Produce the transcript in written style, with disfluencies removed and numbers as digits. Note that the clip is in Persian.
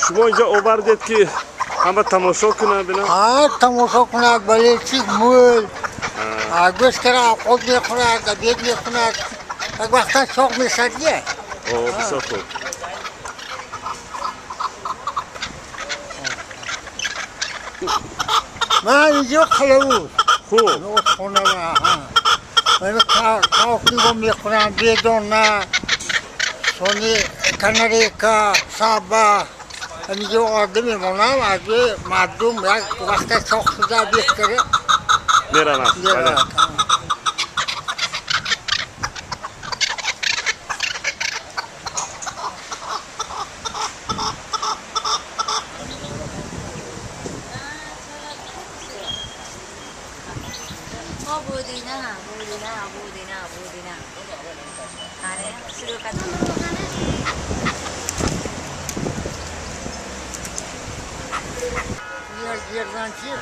شما اینجا آوردید که همه تماشا کنن بینن؟ تماشا کنند بله چیز مول گوش کرد خود میخوند دید میخوند یک وقتا چاق میسدیه بسیار خوب. من اینجا خلوز خوب. نوز خونه من کافی رو میخونم بیدون نه سونی کنریکا سابا اینجا آدم میمونم از مردم یک وقت چاق شده بیشتره میرن بله. yerden çiğ.